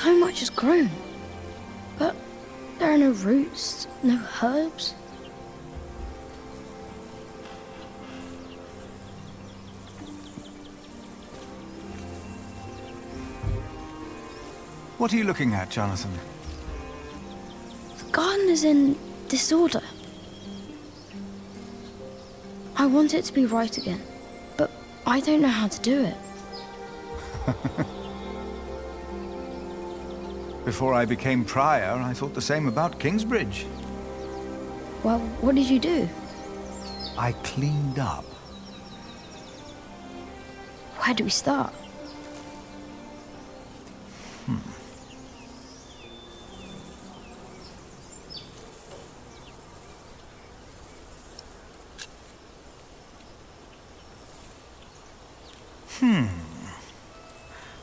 So much has grown. But there are no roots, no herbs. What are you looking at, Jonathan? The garden is in disorder. I want it to be right again, but I don't know how to do it. Before I became prior, I thought the same about Kingsbridge. Well, what did you do? I cleaned up. Where do we start?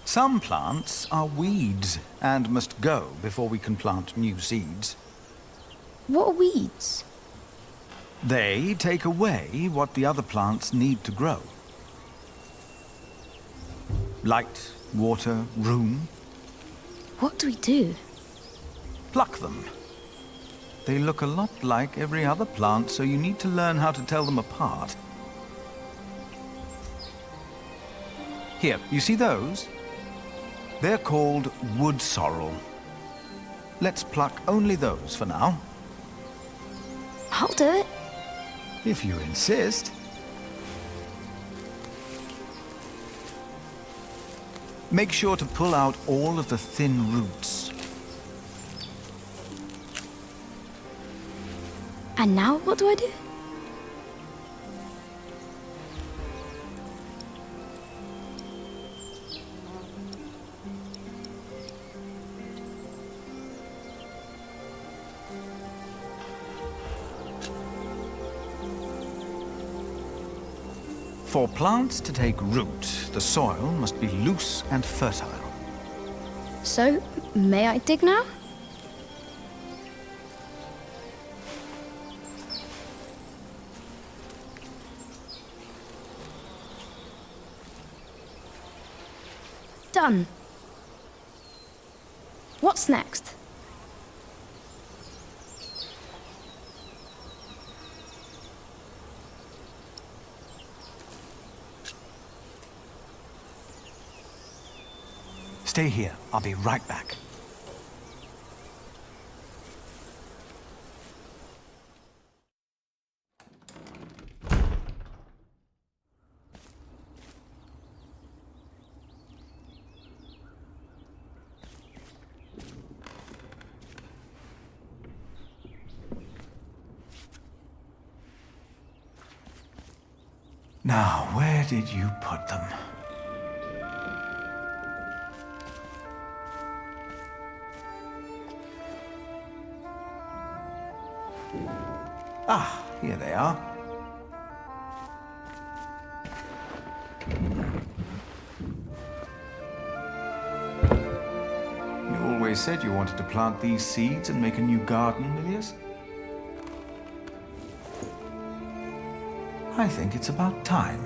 Some plants are weeds and must go before we can plant new seeds. What are weeds? They take away what the other plants need to grow. Light, water, room. What do we do? Pluck them. They look a lot like every other plant, so you need to learn how to tell them apart. Here, you see those? They're called wood sorrel. Let's pluck only those for now. I'll do it. If you insist. Make sure to pull out all of the thin roots. And now what do I do? For plants to take root, the soil must be loose and fertile. So, may I dig now? Done. What's next? Stay here. I'll be right back. Now, where did you put them? Ah, here they are. You always said you wanted to plant these seeds and make a new garden, Milius. I think it's about time.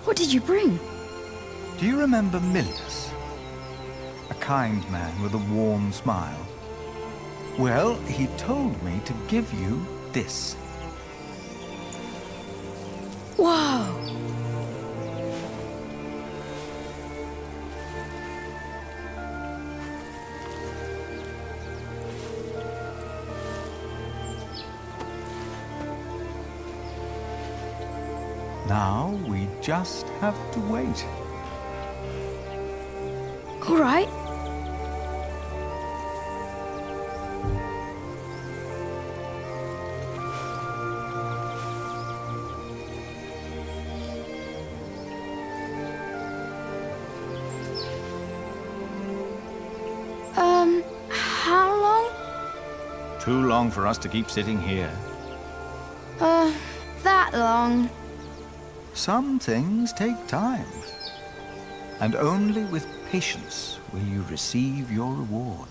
What did you bring? Do you remember Milius? A kind man with a warm smile. Well, he told me to give you this. Wow! Now we just have to wait. All right. How long? Too long for us to keep sitting here. long. Some things take time. And only with patience will you receive your reward.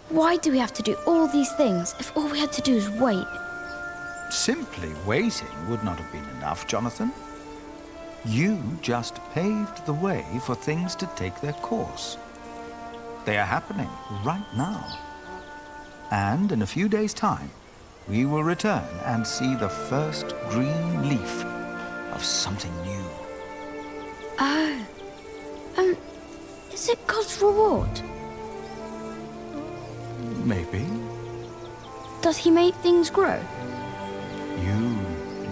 Why do we have to do all these things if all we had to do is wait? Simply waiting would not have been enough, Jonathan. You just paved the way for things to take their course. They are happening right now. And in a few days' time, we will return and see the first green leaf of something new. Oh. Is it God's reward? Maybe. Does he make things grow? You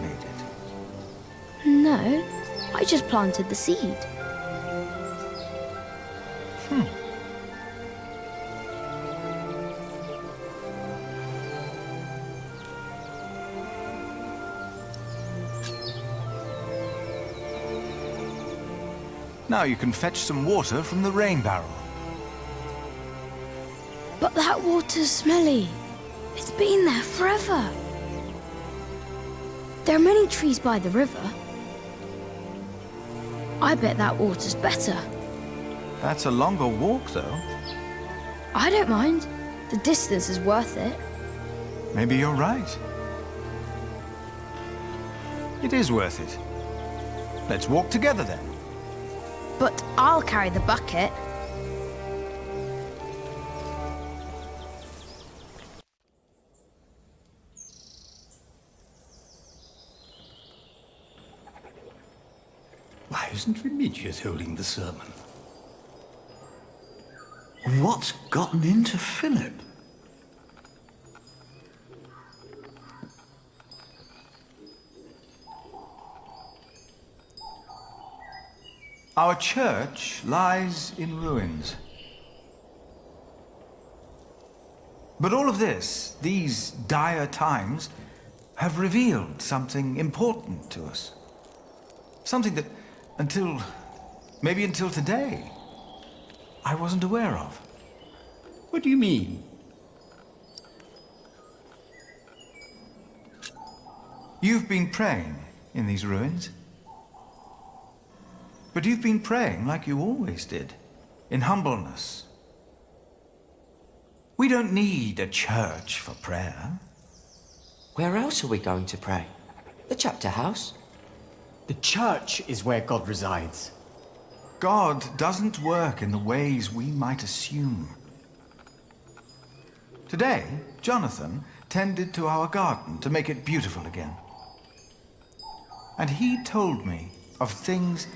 made it. No, I just planted the seed. Now you can fetch some water from the rain barrel. But that water's smelly. It's been there forever. There are many trees by the river. I bet that water's better. That's a longer walk, though. I don't mind. The distance is worth it. Maybe you're right. It is worth it. Let's walk together, then. But I'll carry the bucket. Why isn't Remigius holding the sermon? What's gotten into Philip? Our church lies in ruins. But all of this, these dire times, have revealed something important to us. Something that, maybe until today, I wasn't aware of. What do you mean? You've been praying in these ruins. But you've been praying like you always did, in humbleness. We don't need a church for prayer. Where else are we going to pray? The chapter house? The church is where God resides. God doesn't work in the ways we might assume. Today, Jonathan tended to our garden to make it beautiful again. And he told me of things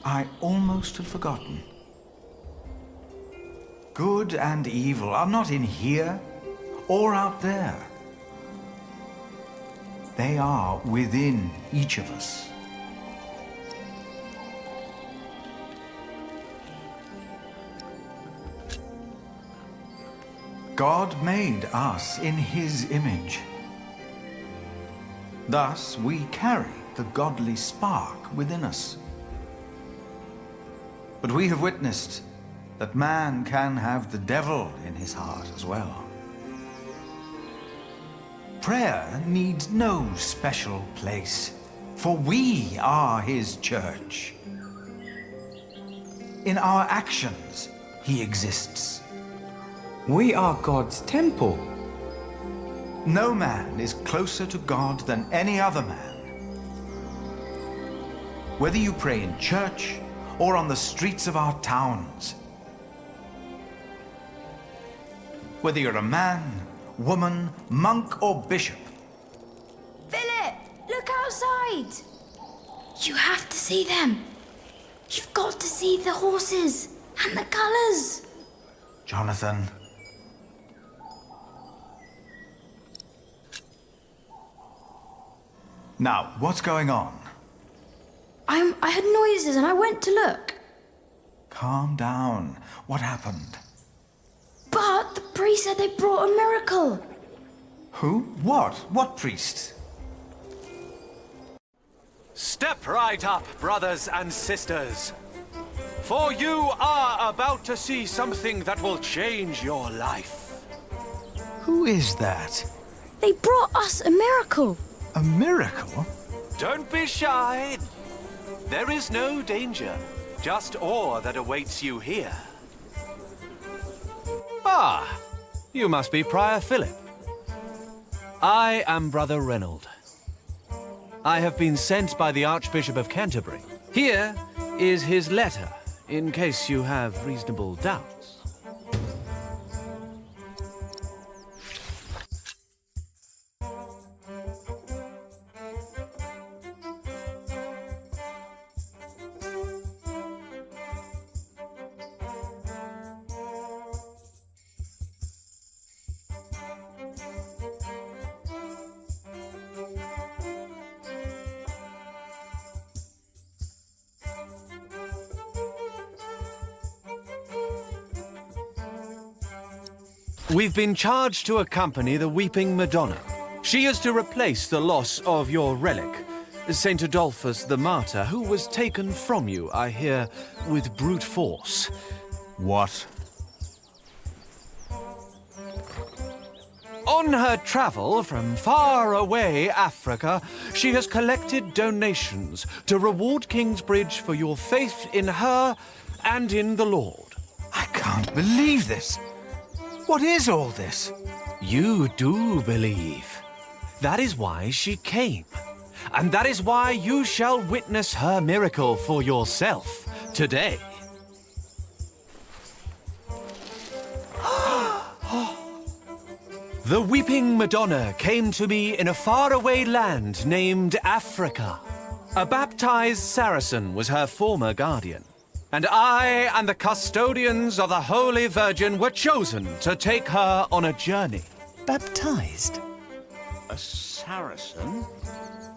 I almost had forgotten. Good and evil are not in here or out there. They are within each of us. God made us in his image. Thus, we carry the godly spark within us. But we have witnessed that man can have the devil in his heart as well. Prayer needs no special place, for we are his church. In our actions, he exists. We are God's temple. No man is closer to God than any other man. Whether you pray in church or on the streets of our towns, whether you're a man, woman, monk, or bishop. Philip, look outside. You have to see them. You've got to see the horses and the colors. Jonathan. Now, what's going on? I heard noises and I went to look. Calm down. What happened? But the priest said they brought a miracle. Who? What? What priest? Step right up, brothers and sisters. For you are about to see something that will change your life. Who is that? They brought us a miracle. A miracle? Don't be shy. There is no danger, just awe that awaits you here. Ah, you must be Prior Philip. I am Brother Reynold. I have been sent by the Archbishop of Canterbury. Here is his letter, in case you have reasonable doubts. We've been charged to accompany the Weeping Madonna. She is to replace the loss of your relic, Saint Adolphus the Martyr, who was taken from you, I hear, with brute force. What? On her travel from far away Africa, she has collected donations to reward Kingsbridge for your faith in her and in the Lord. I can't believe this. What is all this? You do believe. That is why she came. And that is why you shall witness her miracle for yourself today. The Weeping Madonna came to me in a faraway land named Africa. A baptized Saracen was her former guardian. And I and the custodians of the Holy Virgin were chosen to take her on a journey. Baptized? A Saracen?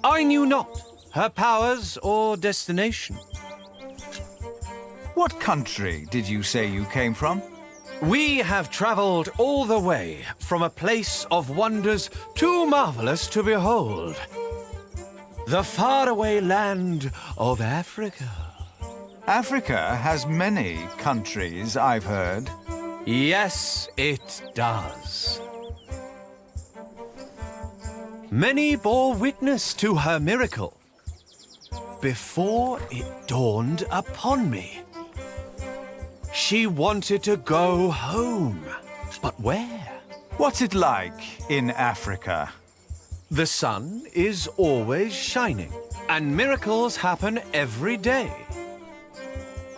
I knew not her powers or destination. What country did you say you came from? We have traveled all the way from a place of wonders too marvelous to behold. The faraway land of Africa. Africa has many countries, I've heard. Yes, it does. Many bore witness to her miracle before it dawned upon me. She wanted to go home, but where? What's it like in Africa? The sun is always shining, and miracles happen every day.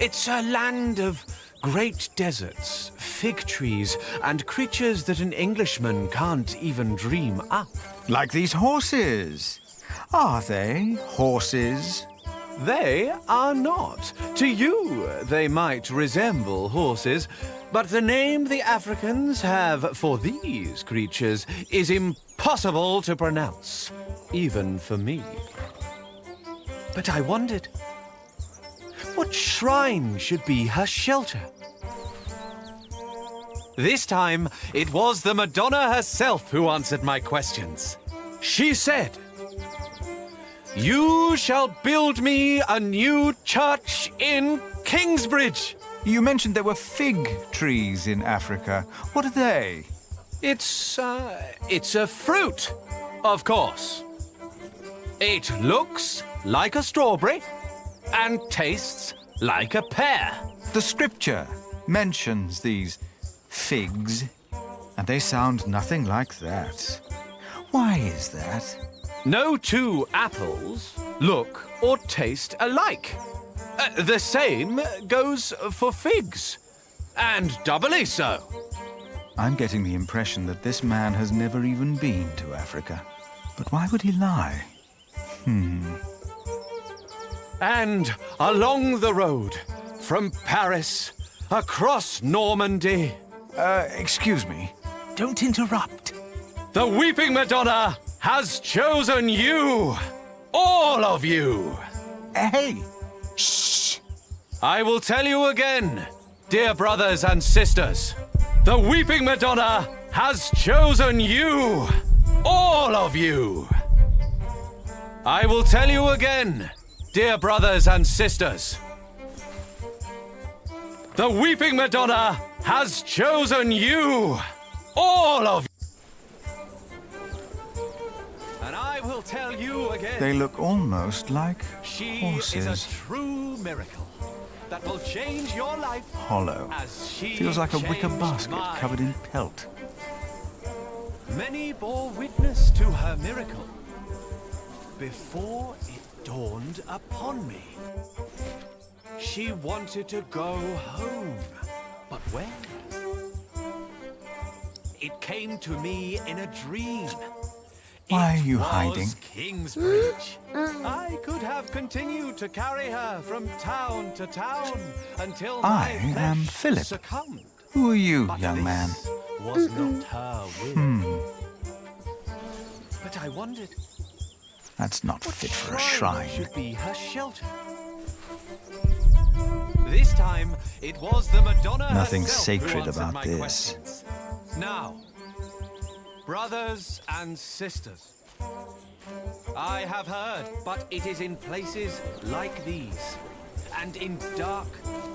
It's a land of great deserts, fig trees, and creatures that an Englishman can't even dream up. Like these horses. Are they horses? They are not. To you, they might resemble horses, but the name the Africans have for these creatures is impossible to pronounce, even for me. But I wondered, what shrine should be her shelter? This time, it was the Madonna herself who answered my questions. She said, "You shall build me a new church in Kingsbridge." You mentioned there were fig trees in Africa. What are they? It's a fruit, of course. It looks like a strawberry and tastes like a pear. The scripture mentions these figs, and they sound nothing like that. Why is that? No two apples look or taste alike. The same goes for figs, and doubly so. I'm getting the impression that this man has never even been to Africa. But why would he lie? And along the road, from Paris, across Normandy, Excuse me. Don't interrupt. the Weeping Madonna has chosen you, all of you. Hey! Shh! I will tell you again, dear brothers and sisters, the Weeping Madonna has chosen you, all of you. I will tell you again, dear brothers and sisters, the Weeping Madonna has chosen you, all of you. And I will tell you again. They look almost like She horses. is a true miracle that will change your life. Hollow. As she Feels like a wicker changed basket mine. covered in pelt. Many bore witness to her miracle before it dawned upon me. She wanted to go home, but where? It came to me in a dream. Why are you It was hiding? Kingsbridge. I could have continued to carry her from town to town until my I flesh am Philip. succumbed. Who are you, But young man? this was not her will. But I wondered, That's not what fit for a shrine shrine. should be her shelter. This time, it was the Madonna Nothing herself sacred who answered about my this. questions. Now, brothers and sisters, I have heard, but it is in places like these, and in dark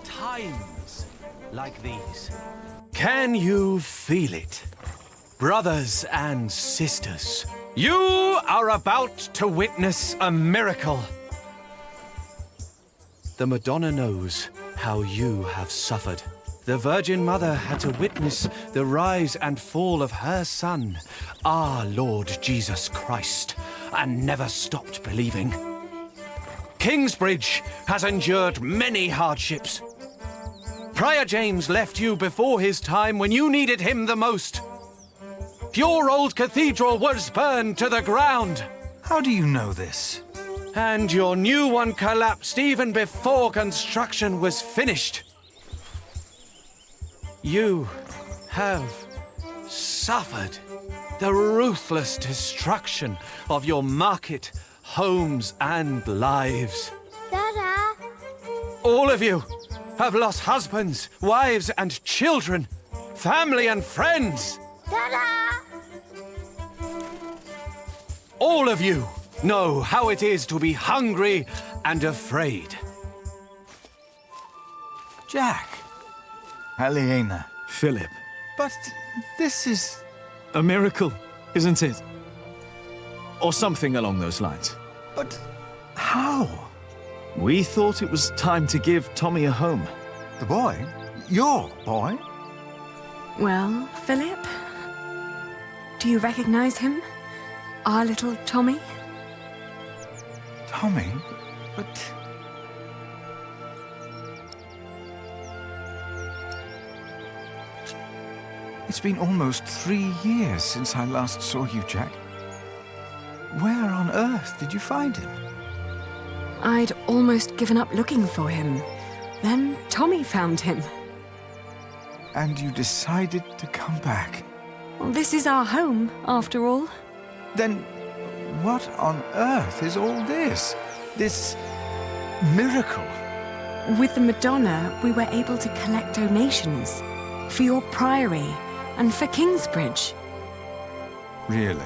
times like these. Can you feel it? Brothers and sisters, you are about to witness a miracle. The Madonna knows how you have suffered. The Virgin Mother had to witness the rise and fall of her Son, our Lord Jesus Christ, and never stopped believing. Kingsbridge has endured many hardships. Prior James left you before his time when you needed him the most. Your old cathedral was burned to the ground. How do you know this? And your new one collapsed even before construction was finished. You have suffered the ruthless destruction of your market, homes, and lives. Dada! All of you have lost husbands, wives, and children, family and friends. Dada! All of you know how it is to be hungry and afraid. Jack. Aliena. Philip. But this is... A miracle, isn't it? Or something along those lines. But how? We thought it was time to give Tommy a home. The boy? Your boy? Well, Philip? Do you recognize him? Our little Tommy? Tommy? But... It's been almost 3 years since I last saw you, Jack. Where on earth did you find him? I'd almost given up looking for him. Then Tommy found him. And you decided to come back. Well, this is our home, after all. Then what on earth is all this? This miracle? With the Madonna, we were able to collect donations for your priory and for Kingsbridge. Really?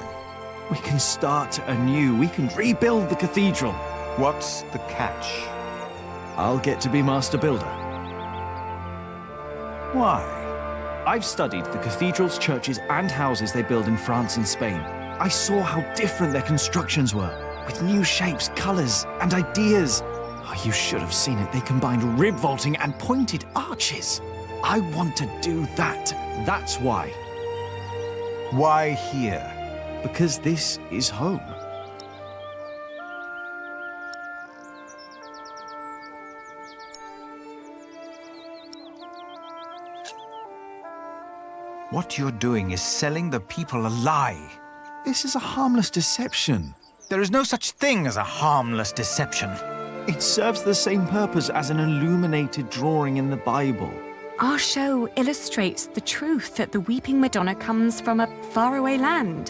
We can start anew. We can rebuild the cathedral. What's the catch? I'll get to be master builder. Why? I've studied the cathedrals, churches, and houses they build in France and Spain. I saw how different their constructions were, with new shapes, colors, and ideas. Oh, you should have seen it. They combined rib vaulting and pointed arches. I want to do that. That's why. Why here? Because this is home. What you're doing is selling the people a lie. This is a harmless deception. There is no such thing as a harmless deception. It serves the same purpose as an illuminated drawing in the Bible. Our show illustrates the truth that the Weeping Madonna comes from a faraway land,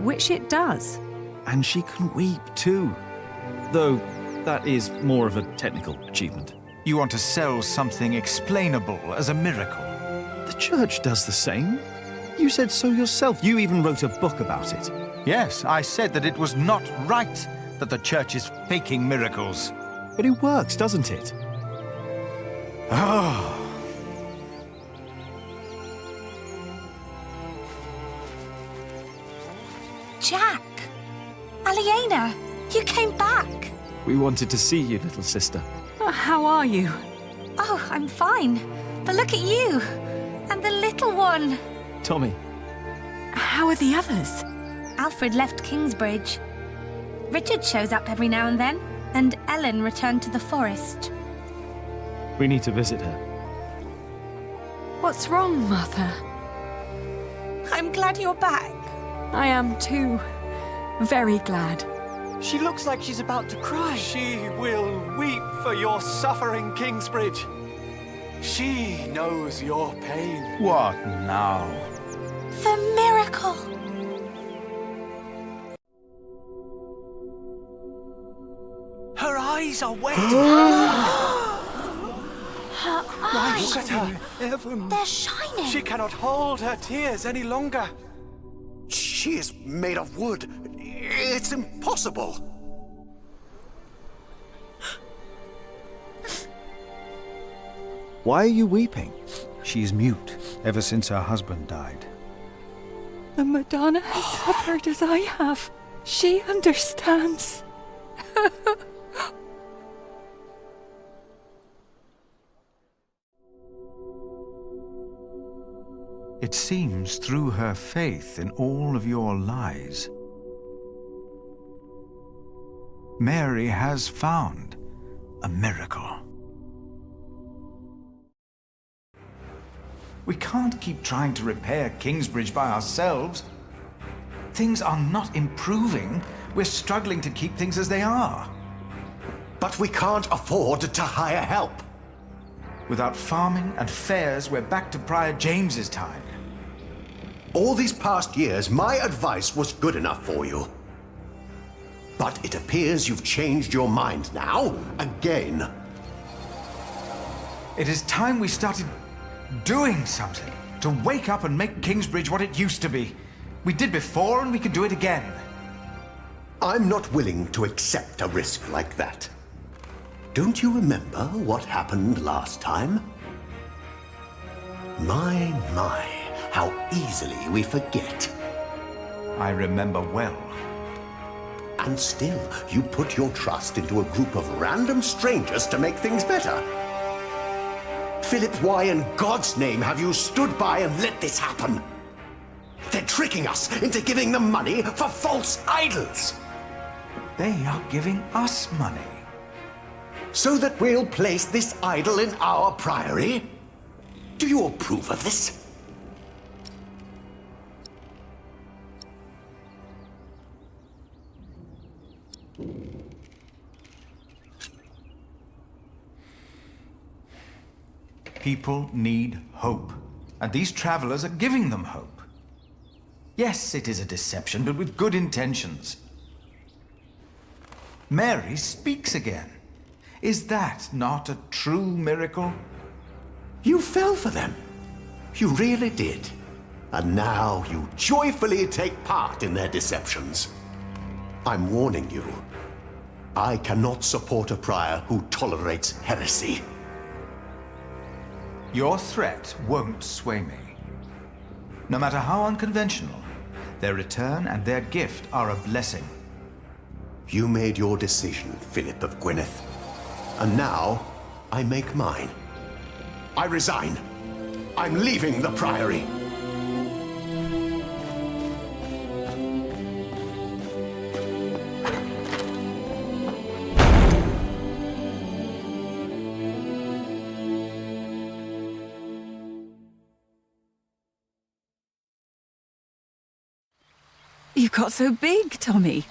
which it does. And she can weep too. Though that is more of a technical achievement. You want to sell something explainable as a miracle. The church does the same. You said so yourself. You even wrote a book about it. Yes, I said that it was not right that the church is faking miracles. But it works, doesn't it? Oh. Jack! Aliena, you came back. We wanted to see you, little sister. How are you? Oh, I'm fine. But look at you. And the little one. Tommy. How are the others? Alfred left Kingsbridge. Richard shows up every now and then. And Ellen returned to the forest. We need to visit her. What's wrong, Mother? I'm glad you're back. I am too. Very glad. She looks like she's about to cry. She will weep for your suffering, Kingsbridge. She knows your pain. What now? The miracle. Her eyes are wet. Her eyes. Look at her. Heaven. They're shining. She cannot hold her tears any longer. She is made of wood. It's impossible. Why are you weeping? She's mute ever since her husband died. The Madonna has suffered as I have. She understands. It seems through her faith in all of your lies, Mary has found a miracle. We can't keep trying to repair Kingsbridge by ourselves. Things are not improving. We're struggling to keep things as they are. But we can't afford to hire help. Without farming and fairs, we're back to Prior James's time. All these past years, my advice was good enough for you. But it appears you've changed your mind now, again. It is time we started doing something to wake up and make Kingsbridge what it used to be. We did before, and we can do it again. I'm not willing to accept a risk like that. Don't you remember what happened last time? My, how easily we forget. I remember well. And still, you put your trust into a group of random strangers to make things better. Philip, why in God's name have you stood by and let this happen? They're tricking us into giving them money for false idols. They are giving us money. So that we'll place this idol in our priory? Do you approve of this? People need hope, and these travelers are giving them hope. Yes, it is a deception, but with good intentions. Mary speaks again. Is that not a true miracle? You fell for them. You really did. And now you joyfully take part in their deceptions. I'm warning you. I cannot support a prior who tolerates heresy. Your threat won't sway me. No matter how unconventional, their return and their gift are a blessing. You made your decision, Philip of Gwynedd. And now, I make mine. I resign. I'm leaving the priory. You got so big, Tommy.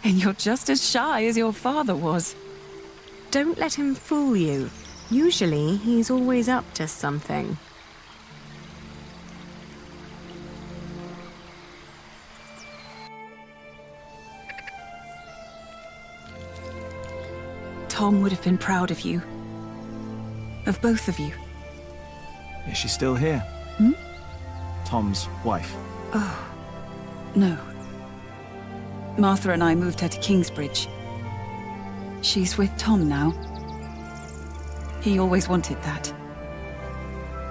And you're just as shy as your father was. Don't let him fool you. Usually, he's always up to something. Tom would have been proud of you. Of both of you. Is she still here? Hmm? Tom's wife. Oh, no. Martha and I moved her to Kingsbridge. She's with Tom now. He always wanted that.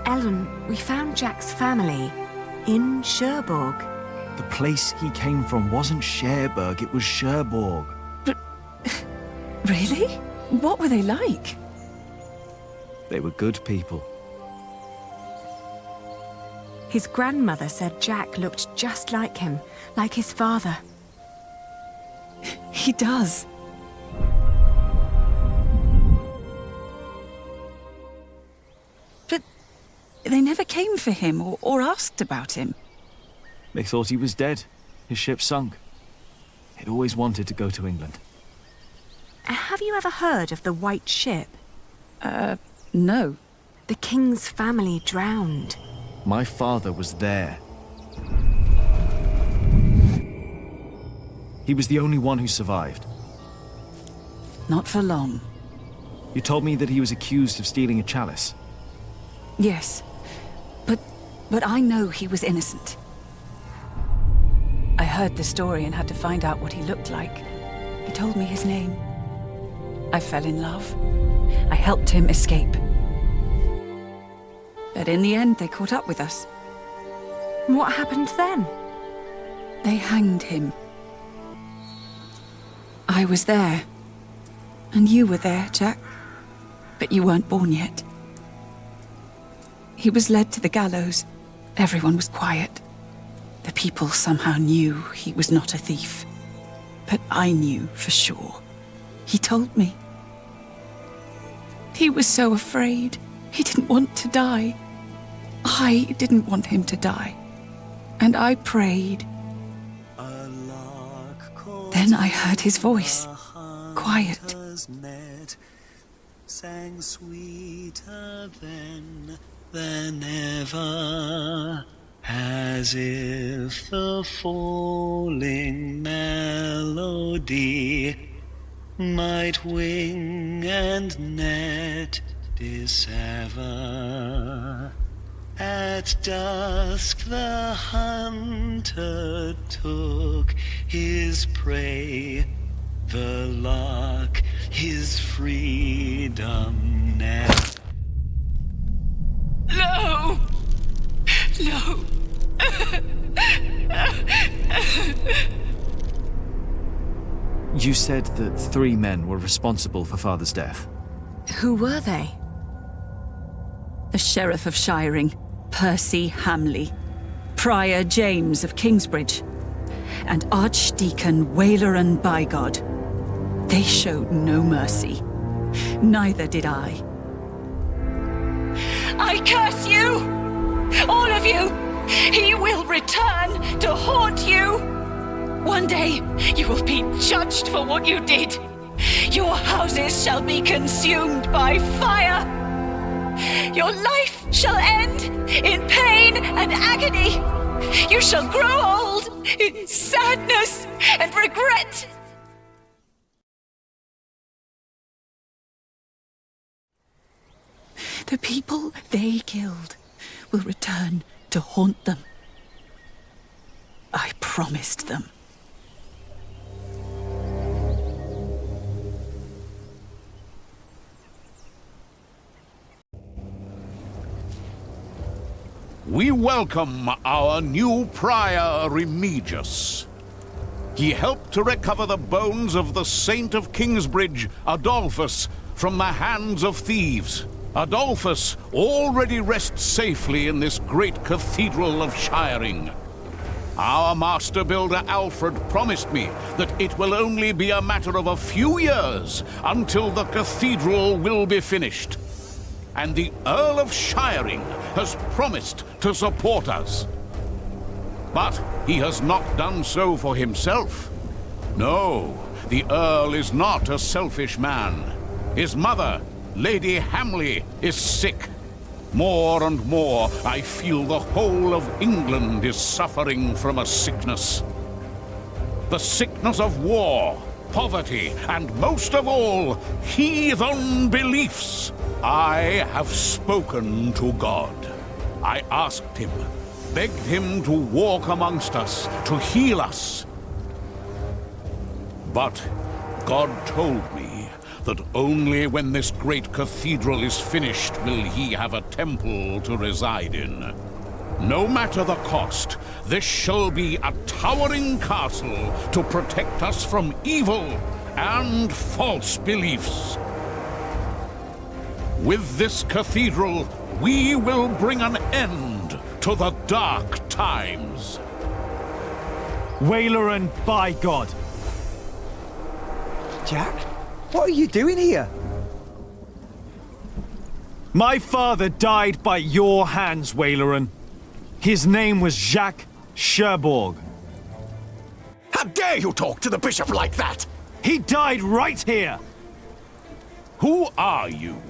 Ellen, we found Jack's family in Cherbourg. The place he came from wasn't Cherbourg, it was Cherbourg. But... really? What were they like? They were good people. His grandmother said Jack looked just like him, like his father. He does. But they never came for him or asked about him. They thought he was dead. His ship sunk. He'd always wanted to go to England. Have you ever heard of the White Ship? No. The king's family drowned. My father was there. He was the only one who survived. Not for long. You told me that he was accused of stealing a chalice. Yes. But I know he was innocent. I heard the story and had to find out what he looked like. He told me his name. I fell in love. I helped him escape. But in the end, they caught up with us. What happened then? They hanged him. I was there. And you were there, Jack. But you weren't born yet. He was led to the gallows. Everyone was quiet. The people somehow knew he was not a thief. But I knew for sure. He told me. He was so afraid. He didn't want to die. I didn't want him to die. And I prayed. Then I heard his voice. Quiet. Sang sweeter than ever, as if the falling melody might wing and net dissever. At dusk the hunter took his prey, the lark his freedom net. No! No! You said that 3 men were responsible for Father's death. Who were they? The Sheriff of Shiring, Percy Hamley, Prior James of Kingsbridge, and Archdeacon Waleran Bygod. They showed no mercy. Neither did I. I curse you! All of you! He will return to haunt you! One day, you will be judged for what you did. Your houses shall be consumed by fire. Your life shall end in pain and agony. You shall grow old in sadness and regret. The people they killed will return to haunt them. I promised them. We welcome our new Prior Remigius. He helped to recover the bones of the Saint of Kingsbridge, Adolphus, from the hands of thieves. Adolphus already rests safely in this great cathedral of Shiring. Our master builder Alfred promised me that it will only be a matter of a few years until the cathedral will be finished. And the Earl of Shiring has promised to support us. But he has not done so for himself. No, the Earl is not a selfish man. His mother, Lady Hamley, is sick. More and more, I feel the whole of England is suffering from a sickness. The sickness of war, poverty, and most of all, heathen beliefs. I have spoken to God. I asked him, begged him to walk amongst us, to heal us. But God told me that only when this great cathedral is finished will he have a temple to reside in. No matter the cost, this shall be a towering castle to protect us from evil and false beliefs. With this cathedral, we will bring an end to the dark times. Waileran, by God. Jack, what are you doing here? My father died by your hands, Waileran. His name was Jacques Cherbourg. How dare you talk to the bishop like that? He died right here! Who are you?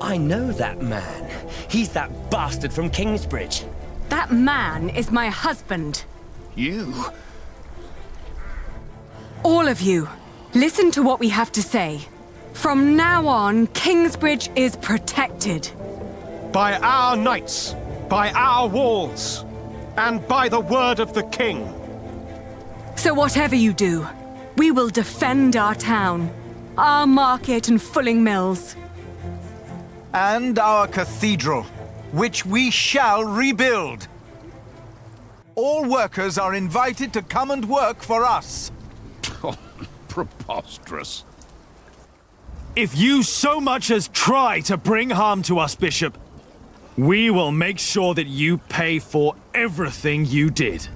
I know that man. He's that bastard from Kingsbridge. That man is my husband. You? All of you, listen to what we have to say. From now on, Kingsbridge is protected. By our knights, by our walls, and by the word of the king. So whatever you do, we will defend our town, our market and fulling mills. And our cathedral, which we shall rebuild. All workers are invited to come and work for us. Oh, preposterous. If you so much as try to bring harm to us, Bishop, we will make sure that you pay for everything you did.